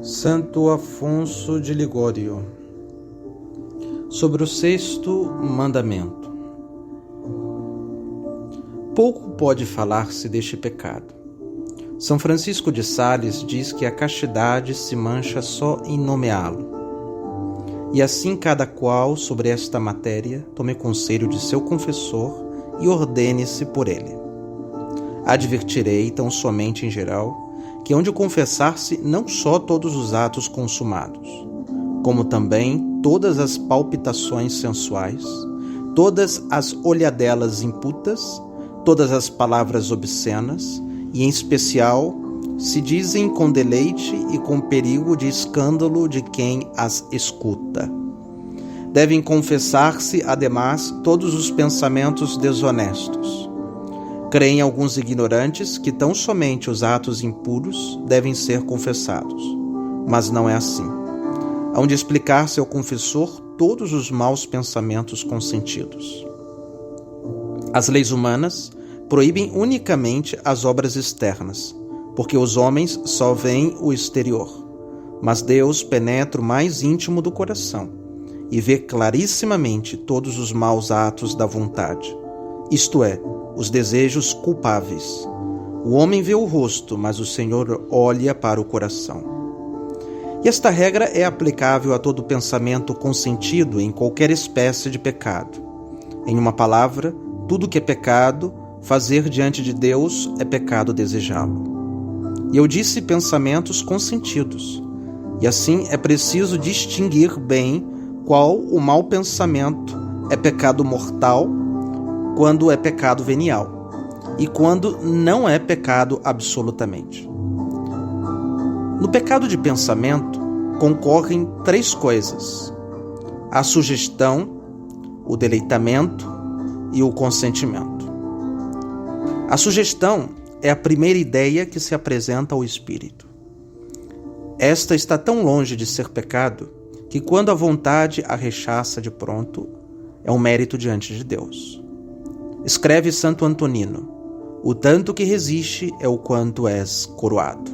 Santo Afonso de Ligório. Sobre o sexto mandamento. Pouco pode falar-se deste pecado. São Francisco de Sales diz que a castidade se mancha só em nomeá-lo. E assim cada qual sobre esta matéria tome conselho de seu confessor e ordene-se por ele. Advertirei tão somente em geral que hão de confessar-se não só todos os atos consumados, como também todas as palpitações sensuais, todas as olhadelas imputas, todas as palavras obscenas, e em especial se dizem com deleite e com perigo de escândalo de quem as escuta. Devem confessar-se, ademais, todos os pensamentos desonestos. Creem alguns ignorantes que tão somente os atos impuros devem ser confessados, mas não é assim. Hão de explicar-se ao confessor todos os maus pensamentos consentidos. As leis humanas proíbem unicamente as obras externas, porque os homens só veem o exterior, mas Deus penetra o mais íntimo do coração e vê clarissimamente todos os maus atos da vontade, isto é, os desejos culpáveis. O homem vê o rosto, mas o Senhor olha para o coração. E esta regra é aplicável a todo pensamento consentido em qualquer espécie de pecado. Em uma palavra, tudo que é pecado, fazer diante de Deus é pecado desejá-lo. E eu disse pensamentos consentidos. E assim é preciso distinguir bem qual o mau pensamento é pecado mortal, quando é pecado venial, e quando não é pecado absolutamente. No pecado de pensamento concorrem três coisas: a sugestão, o deleitamento e o consentimento. A sugestão é a primeira ideia que se apresenta ao espírito. Esta está tão longe de ser pecado que quando a vontade a rechaça de pronto, é um mérito diante de Deus. Escreve Santo Antonino: o tanto que resiste é o quanto és coroado.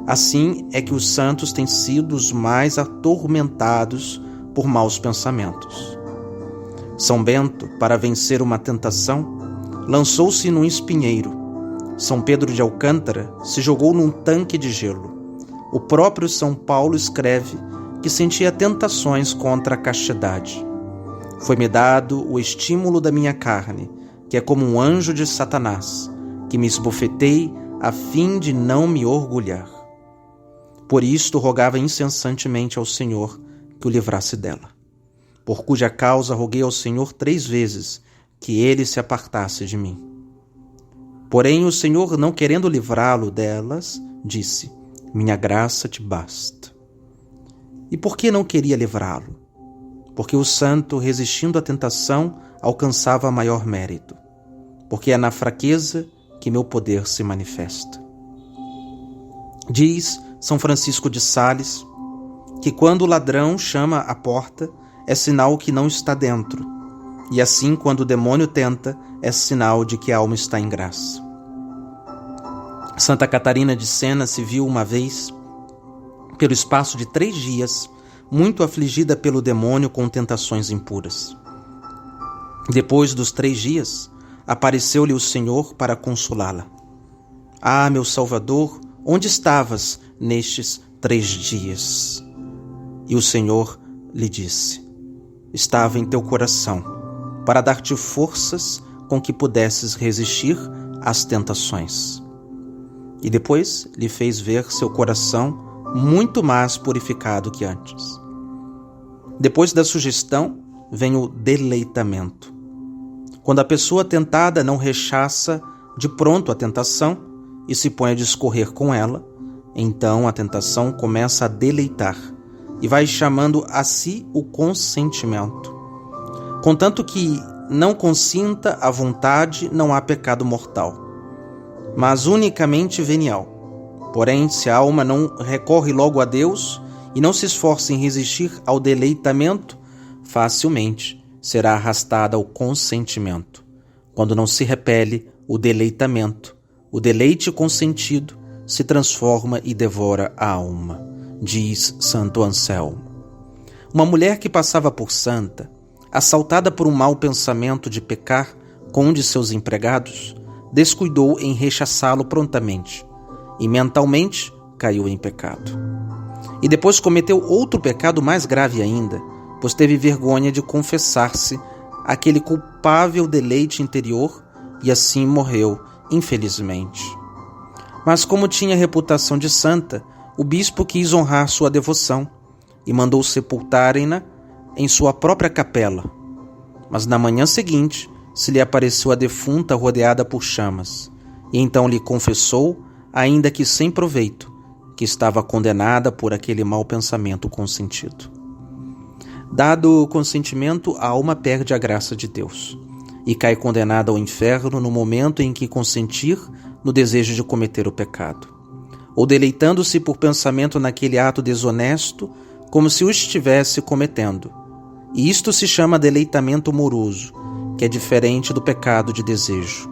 Assim é que os santos têm sido os mais atormentados por maus pensamentos. São Bento, para vencer uma tentação, lançou-se num espinheiro. São Pedro de Alcântara se jogou num tanque de gelo. O próprio São Paulo escreve que sentia tentações contra a castidade. Foi-me dado o estímulo da minha carne, que é como um anjo de Satanás, que me esbofetei a fim de não me orgulhar. Por isto rogava incessantemente ao Senhor que o livrasse dela, por cuja causa roguei ao Senhor 3 vezes que ele se apartasse de mim. Porém o Senhor, não querendo livrá-lo delas, disse: minha graça te basta. E por que não queria livrá-lo? Porque o santo, resistindo à tentação, alcançava maior mérito, porque é na fraqueza que meu poder se manifesta. Diz São Francisco de Sales que quando o ladrão chama à porta, é sinal que não está dentro, e assim quando o demônio tenta, é sinal de que a alma está em graça. Santa Catarina de Sena se viu uma vez, pelo espaço de 3 dias, muito afligida pelo demônio com tentações impuras. Depois dos 3 dias, apareceu-lhe o Senhor para consolá-la. Ah, meu Salvador, onde estavas nestes 3 dias? E o Senhor lhe disse: estava em teu coração, para dar-te forças com que pudesses resistir às tentações. E depois lhe fez ver seu coração muito mais purificado que antes. Depois da sugestão, vem o deleitamento. Quando a pessoa tentada não rechaça de pronto a tentação e se põe a discorrer com ela, então a tentação começa a deleitar e vai chamando a si o consentimento. Contanto que não consinta a vontade, não há pecado mortal, mas unicamente venial. Porém, se a alma não recorre logo a Deus e não se esforça em resistir ao deleitamento, facilmente será arrastada ao consentimento. Quando não se repele o deleitamento, o deleite consentido se transforma e devora a alma. diz Santo Anselmo. Uma mulher que passava por santa, assaltada por um mau pensamento de pecar com um de seus empregados, descuidou em rechaçá-lo prontamente e mentalmente caiu em pecado. E depois cometeu outro pecado mais grave ainda, pois teve vergonha de confessar-se aquele culpável deleite interior e assim morreu, infelizmente. Mas como tinha reputação de santa, o bispo quis honrar sua devoção e mandou sepultarem-na em sua própria capela. Mas na manhã seguinte se lhe apareceu a defunta rodeada por chamas, e então lhe confessou, ainda que sem proveito, que estava condenada por aquele mau pensamento consentido. Dado o consentimento, a alma perde a graça de Deus e cai condenada ao inferno no momento em que consentir no desejo de cometer o pecado, ou deleitando-se por pensamento naquele ato desonesto, como se o estivesse cometendo. E isto se chama deleitamento moroso, que é diferente do pecado de desejo.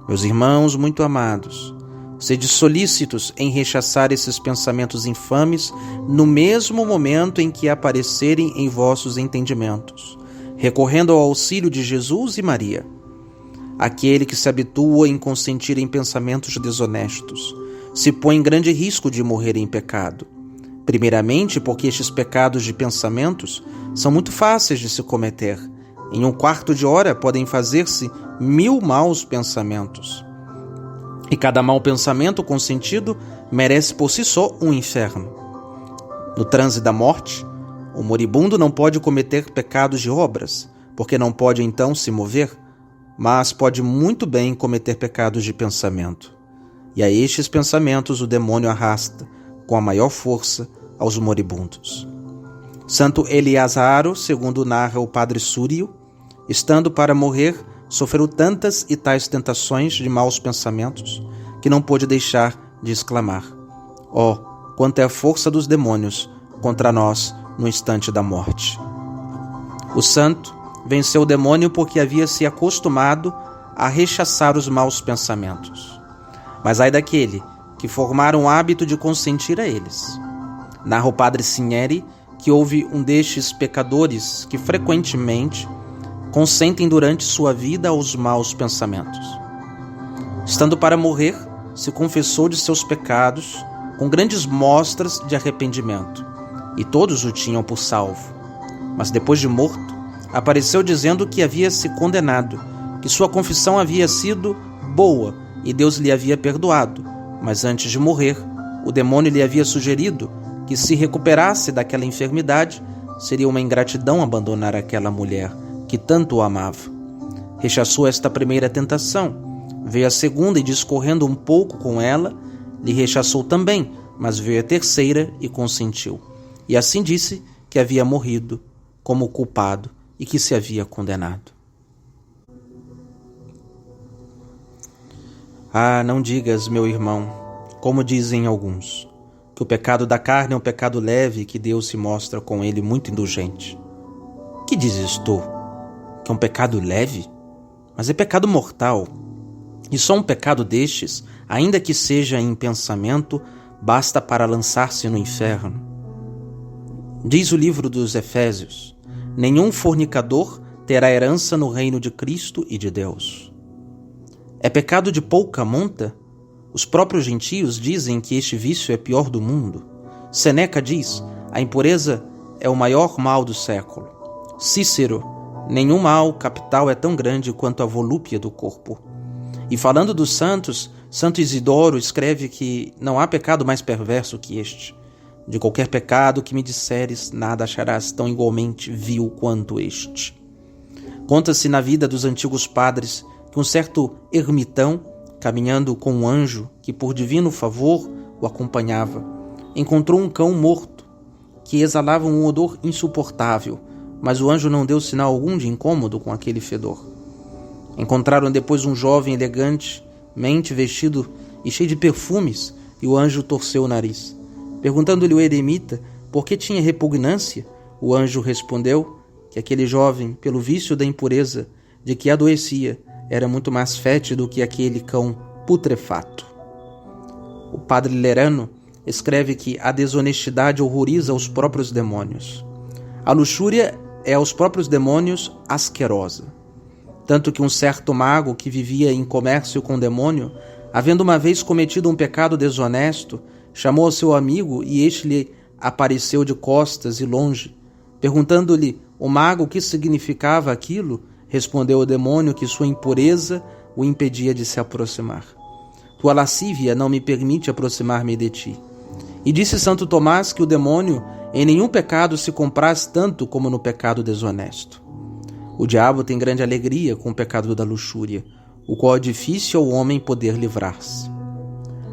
Meus irmãos muito amados, sede solícitos em rechaçar esses pensamentos infames no mesmo momento em que aparecerem em vossos entendimentos, recorrendo ao auxílio de Jesus e Maria. Aquele que se habitua em consentir em pensamentos desonestos se põe em grande risco de morrer em pecado. Primeiramente, porque estes pecados de pensamentos são muito fáceis de se cometer. Em um quarto de hora podem fazer-se 1000 maus pensamentos. E cada mau pensamento consentido merece por si só um inferno. No transe da morte, o moribundo não pode cometer pecados de obras, porque não pode então se mover, mas pode muito bem cometer pecados de pensamento. E a estes pensamentos o demônio arrasta, com a maior força, aos moribundos. Santo Eliasaro, segundo narra o padre Súrio, estando para morrer, sofreu tantas e tais tentações de maus pensamentos, que não pôde deixar de exclamar: ó, quanta é a força dos demônios contra nós no instante da morte. O santo venceu o demônio porque havia se acostumado a rechaçar os maus pensamentos. Mas ai daquele que formar um hábito de consentir a eles. Narra o padre Cinieri que houve um destes pecadores que frequentemente consentem durante sua vida aos maus pensamentos. Estando para morrer, se confessou de seus pecados com grandes mostras de arrependimento, e todos o tinham por salvo. Mas depois de morto, apareceu dizendo que havia se condenado, que sua confissão havia sido boa e Deus lhe havia perdoado, mas antes de morrer, o demônio lhe havia sugerido que se recuperasse daquela enfermidade, seria uma ingratidão abandonar aquela mulher que tanto o amava. Rechaçou esta primeira tentação, veio a segunda e, discorrendo um pouco com ela, lhe rechaçou também, mas veio a terceira e consentiu. E assim disse que havia morrido como culpado e que se havia condenado. Ah, não digas, meu irmão, como dizem alguns, que o pecado da carne é um pecado leve e que Deus se mostra com ele muito indulgente. Que dizes tu? Que é um pecado leve? Mas é pecado mortal. E só um pecado destes, ainda que seja em pensamento, basta para lançar-se no inferno. Diz o livro dos Efésios: nenhum fornicador terá herança no reino de Cristo e de Deus. É pecado de pouca monta? Os próprios gentios dizem que este vício é pior do mundo. Seneca diz: a impureza é o maior mal do século. Cícero: nenhum mal capital é tão grande quanto a volúpia do corpo. E falando dos santos, Santo Isidoro escreve que não há pecado mais perverso que este. De qualquer pecado que me disseres, nada acharás tão igualmente vil quanto este. Conta-se na vida dos antigos padres que um certo ermitão, caminhando com um anjo que por divino favor o acompanhava, encontrou um cão morto que exalava um odor insuportável, mas o anjo não deu sinal algum de incômodo com aquele fedor. Encontraram depois um jovem elegantemente vestido e cheio de perfumes, e o anjo torceu o nariz. Perguntando-lhe o eremita por que tinha repugnância, o anjo respondeu que aquele jovem, pelo vício da impureza de que adoecia, era muito mais fétido que aquele cão putrefato. O padre Lerano escreve que a desonestidade horroriza os próprios demônios. A luxúria é aos próprios demônios asquerosa. Tanto que um certo mago que vivia em comércio com o demônio, havendo uma vez cometido um pecado desonesto, chamou seu amigo e este lhe apareceu de costas e longe. Perguntando-lhe o mago o que significava aquilo, respondeu o demônio que sua impureza o impedia de se aproximar. Tua lascívia não me permite aproximar-me de ti. E disse Santo Tomás que o demônio em nenhum pecado se compraz tanto como no pecado desonesto. O diabo tem grande alegria com o pecado da luxúria, o qual é difícil ao homem poder livrar-se.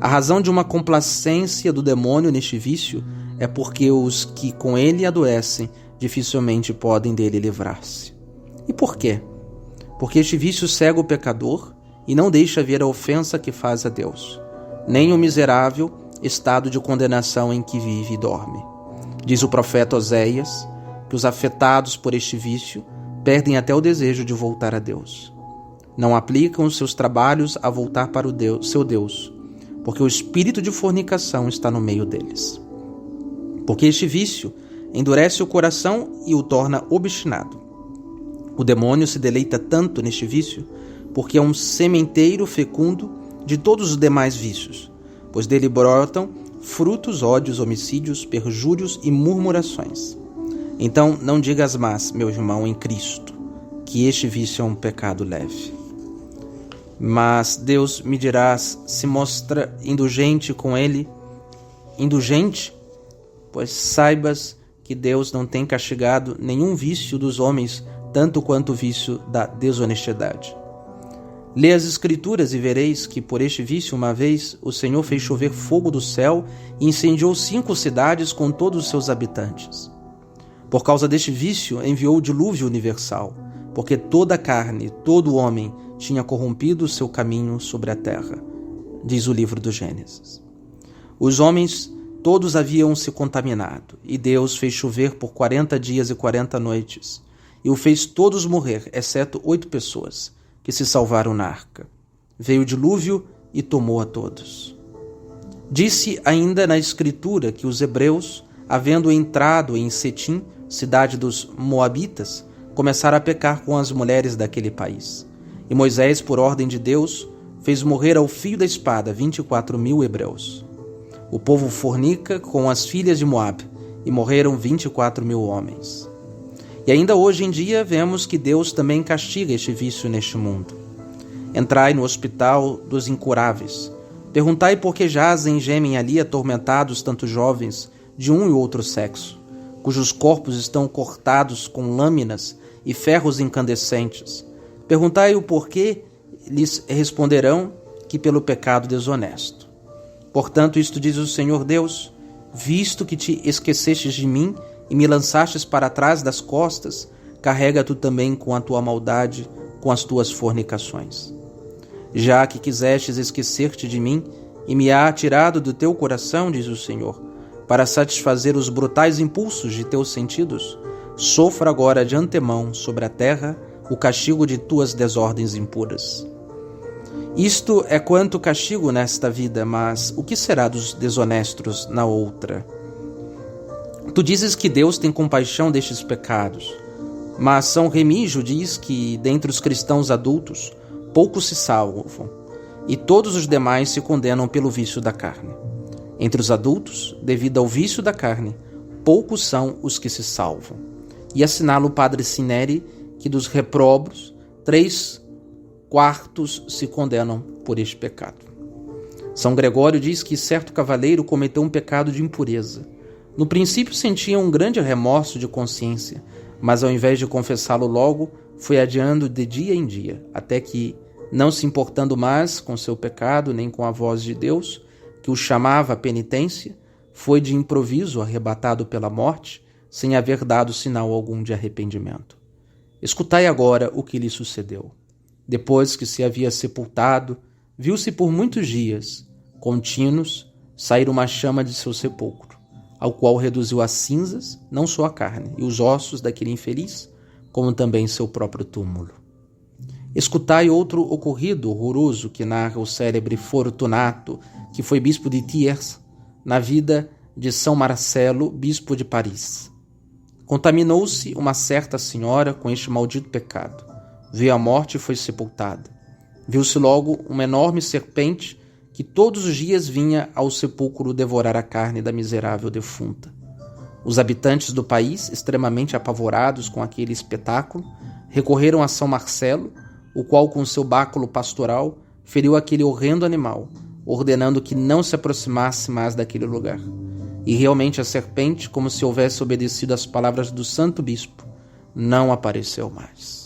A razão de uma complacência do demônio neste vício é porque os que com ele adoecem dificilmente podem dele livrar-se. E por quê? Porque este vício cega o pecador e não deixa ver a ofensa que faz a Deus, nem o miserável estado de condenação em que vive e dorme. Diz o profeta Oséias que os afetados por este vício perdem até o desejo de voltar a Deus. Não aplicam os seus trabalhos a voltar para seu Deus, porque o espírito de fornicação está no meio deles. Porque este vício endurece o coração e o torna obstinado. O demônio se deleita tanto neste vício porque é um sementeiro fecundo de todos os demais vícios, pois dele brotam frutos, ódios, homicídios, perjúrios e murmurações. Então não digas mais, meu irmão em Cristo, que este vício é um pecado leve. Mas Deus, me dirás, se mostra indulgente com ele, indulgente, pois saibas que Deus não tem castigado nenhum vício dos homens, tanto quanto o vício da desonestidade. Lê as Escrituras e vereis que por este vício uma vez o Senhor fez chover fogo do céu e incendiou 5 cidades com todos os seus habitantes. Por causa deste vício enviou o dilúvio universal, porque toda a carne, todo homem tinha corrompido o seu caminho sobre a terra, diz o livro do Gênesis. Os homens todos haviam se contaminado, e Deus fez chover por 40 dias e 40 noites, e o fez todos morrer, exceto 8 pessoas, que se salvaram na arca. Veio o dilúvio e tomou a todos. Disse ainda na Escritura que os hebreus, havendo entrado em Setim, cidade dos Moabitas, começaram a pecar com as mulheres daquele país. E Moisés, por ordem de Deus, fez morrer ao fio da espada 24.000 hebreus. O povo fornica com as filhas de Moabe, e morreram 24.000 homens. E ainda hoje em dia vemos que Deus também castiga este vício neste mundo. Entrai no hospital dos incuráveis. Perguntai por que jazem e gemem ali atormentados tantos jovens de um e outro sexo, cujos corpos estão cortados com lâminas e ferros incandescentes. Perguntai o porquê, lhes responderão que pelo pecado desonesto. Portanto, isto diz o Senhor Deus: visto que te esquecestes de mim e me lançastes para trás das costas, carrega tu também com a tua maldade, com as tuas fornicações. Já que quisestes esquecer-te de mim e me há tirado do teu coração, diz o Senhor, para satisfazer os brutais impulsos de teus sentidos, sofra agora de antemão sobre a terra o castigo de tuas desordens impuras. Isto é quanto castigo nesta vida, mas o que será dos desonestos na outra? Tu dizes que Deus tem compaixão destes pecados, mas São Remígio diz que, dentre os cristãos adultos, poucos se salvam, e todos os demais se condenam pelo vício da carne. Entre os adultos, devido ao vício da carne, poucos são os que se salvam. E assinala o padre Sineri que dos reprobos, 3/4 se condenam por este pecado. São Gregório diz que certo cavaleiro cometeu um pecado de impureza. No princípio sentia um grande remorso de consciência, mas ao invés de confessá-lo logo, foi adiando de dia em dia, até que, não se importando mais com seu pecado nem com a voz de Deus, que o chamava à penitência, foi de improviso arrebatado pela morte, sem haver dado sinal algum de arrependimento. Escutai agora o que lhe sucedeu. Depois que se havia sepultado, viu-se por muitos dias, contínuos, sair uma chama de seu sepulcro, ao qual reduziu a cinzas não só a carne e os ossos daquele infeliz, como também seu próprio túmulo. Escutai outro ocorrido horroroso que narra o célebre Fortunato, que foi bispo de Thiers, na vida de São Marcelo, bispo de Paris. Contaminou-se uma certa senhora com este maldito pecado. Veio a morte e foi sepultada. Viu-se logo uma enorme serpente que todos os dias vinha ao sepulcro devorar a carne da miserável defunta. Os habitantes do país, extremamente apavorados com aquele espetáculo, recorreram a São Marcelo, o qual, com seu báculo pastoral, feriu aquele horrendo animal, ordenando que não se aproximasse mais daquele lugar. E realmente a serpente, como se houvesse obedecido às palavras do santo bispo, não apareceu mais.